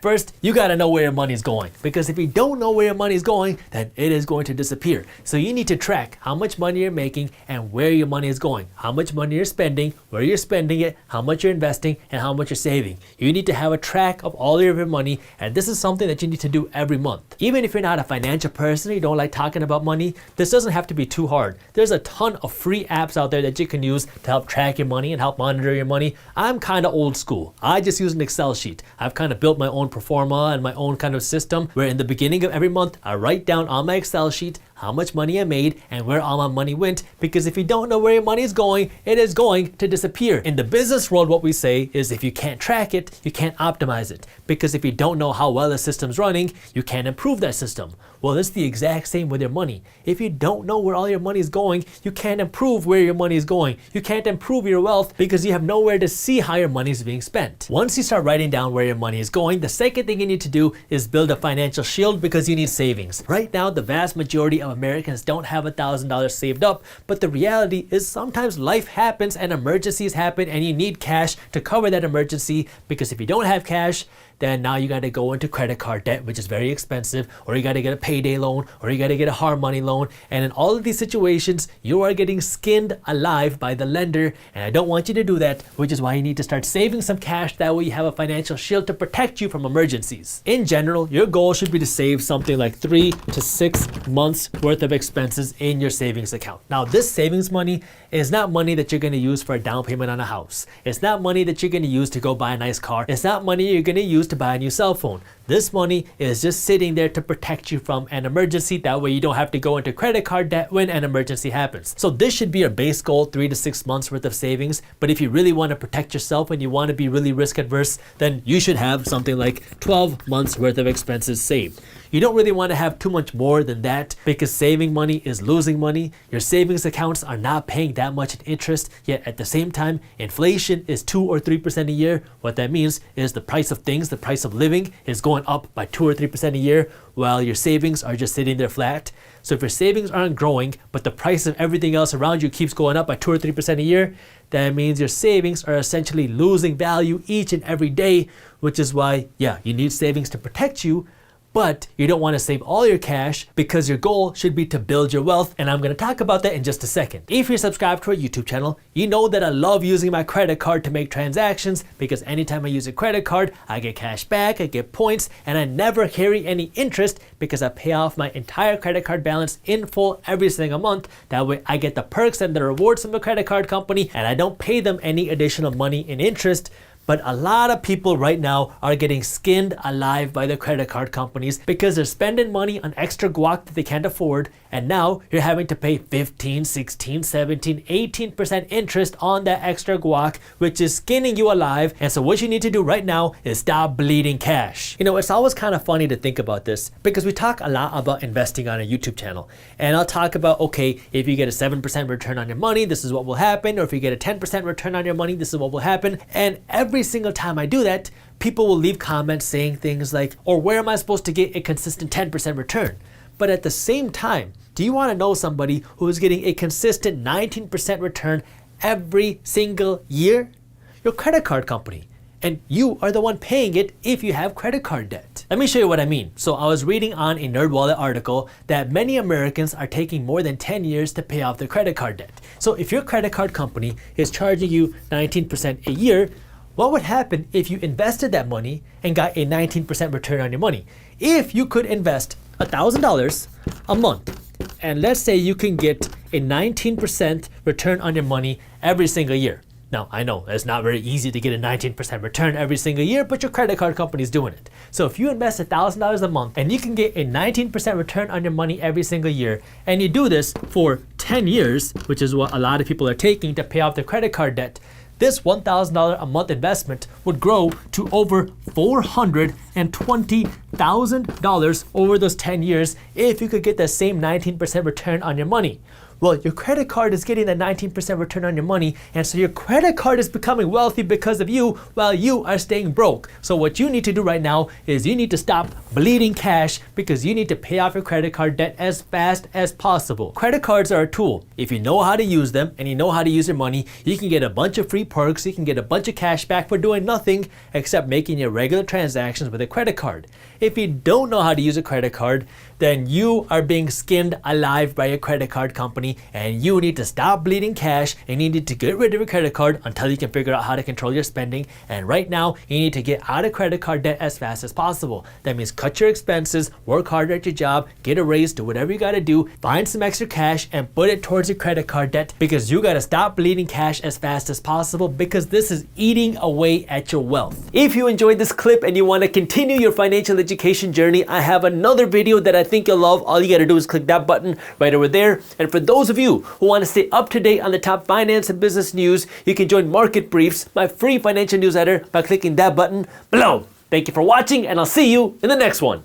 First, you gotta know where your money is going, because if you don't know where your money is going, then it is going to disappear. So you need to track how much money you're making and where your money is going, how much money you're spending, where you're spending it, how much you're investing, and how much you're saving. You need to have a track of all of your money, and this is something that you need to do every month. Even if you're not a financial person, you don't like talking about money, this doesn't have to be too hard. There's a ton of free apps out there that you can use to help track your money and help monitor your money. I'm kind of old school. I just use an Excel sheet. I've kind of built my own pro forma and my own kind of system where in the beginning of every month, I write down on my Excel sheet how much money I made and where all my money went, because if you don't know where your money is going, it is going to disappear. In the business world, what we say is if you can't track it, you can't optimize it, because if you don't know how well a system's running, you can't improve that system. Well, it's the exact same with your money. If you don't know where all your money is going, you can't improve where your money is going. You can't improve your wealth because you have nowhere to see how your money is being spent. Once you start writing down where your money is going, the second thing you need to do is build a financial shield, because you need savings. Right now, the vast majority of Americans don't have $1,000 saved up, but the reality is sometimes life happens and emergencies happen and you need cash to cover that emergency, because if you don't have cash, then now you got to go into credit card debt, which is very expensive, or you got to get a payday loan, or you got to get a hard money loan. And in all of these situations, you are getting skinned alive by the lender. And I don't want you to do that, which is why you need to start saving some cash. That way you have a financial shield to protect you from emergencies. In general, your goal should be to save something like 3 to 6 months worth of expenses in your savings account. Now, this savings money is not money that you're going to use for a down payment on a house. It's not money that you're going to use to go buy a nice car. It's not money you're going to use to buy a new cell phone. This money is just sitting there to protect you from an emergency. That way you don't have to go into credit card debt when an emergency happens. So this should be your base goal, 3 to 6 months worth of savings. But if you really want to protect yourself and you want to be really risk adverse, then you should have something like 12 months worth of expenses saved. You don't really want to have too much more than that, because saving money is losing money. Your savings accounts are not paying that much in interest, yet at the same time, inflation is 2 or 3% a year. What that means is the price of things, the price of living is going up by 2 or 3% a year, while your savings are just sitting there flat. So if your savings aren't growing, but the price of everything else around you keeps going up by 2 or 3% a year, that means your savings are essentially losing value each and every day, which is why, yeah, you need savings to protect you. But you don't want to save all your cash, because your goal should be to build your wealth, and I'm going to talk about that in just a second. If you're subscribed to our YouTube channel, you know that I love using my credit card to make transactions, because anytime I use a credit card, I get cash back, I get points, and I never carry any interest because I pay off my entire credit card balance in full every single month. That way I get the perks and the rewards from the credit card company, and I don't pay them any additional money in interest. But a lot of people right now are getting skinned alive by the credit card companies because they're spending money on extra guac that they can't afford, and now you're having to pay 15, 16, 17, 18% interest on that extra guac, which is skinning you alive. And so what you need to do right now is stop bleeding cash. You know, it's always kind of funny to think about this, because we talk a lot about investing on a YouTube channel, and I'll talk about, okay, if you get a 7% return on your money, this is what will happen, or if you get a 10% return on your money, this is what will happen. And every single time I do that, people will leave comments saying things like, or where am I supposed to get a consistent 10% return? But at the same time, do you want to know somebody who is getting a consistent 19% return every single year? Your credit card company. And you are the one paying it if you have credit card debt. Let me show you what I mean. So I was reading on a NerdWallet article that many Americans are taking more than 10 years to pay off their credit card debt. So if your credit card company is charging you 19% a year, what would happen if you invested that money and got a 19% return on your money? If you could invest $1,000 a month, and let's say you can get a 19% return on your money every single year. Now, I know it's not very easy to get a 19% return every single year, but your credit card company is doing it. So if you invest $1,000 a month and you can get a 19% return on your money every single year, and you do this for 10 years, which is what a lot of people are taking to pay off their credit card debt, this $1,000 a month investment would grow to over $420,000 over those 10 years if you could get the same 19% return on your money. Well, your credit card is getting that 19% return on your money, and so your credit card is becoming wealthy because of you while you are staying broke. So what you need to do right now is you need to stop bleeding cash because you need to pay off your credit card debt as fast as possible. Credit cards are a tool. If you know how to use them and you know how to use your money, you can get a bunch of free perks, you can get a bunch of cash back for doing nothing except making your regular transactions with a credit card. If you don't know how to use a credit card, then you are being skinned alive by your credit card company, and you need to stop bleeding cash and you need to get rid of your credit card until you can figure out how to control your spending. And right now, you need to get out of credit card debt as fast as possible. That means cut your expenses, work harder at your job, get a raise, do whatever you gotta do, find some extra cash and put it towards your credit card debt because you gotta stop bleeding cash as fast as possible because this is eating away at your wealth. If you enjoyed this clip and you wanna continue your financial education journey, I have another video that I think you'll love. All you gotta do is click that button right over there. And for those of you who want to stay up to date on the top finance and business news, you can join Market Briefs, my free financial newsletter, by clicking that button below. Thank you for watching, and I'll see you in the next one.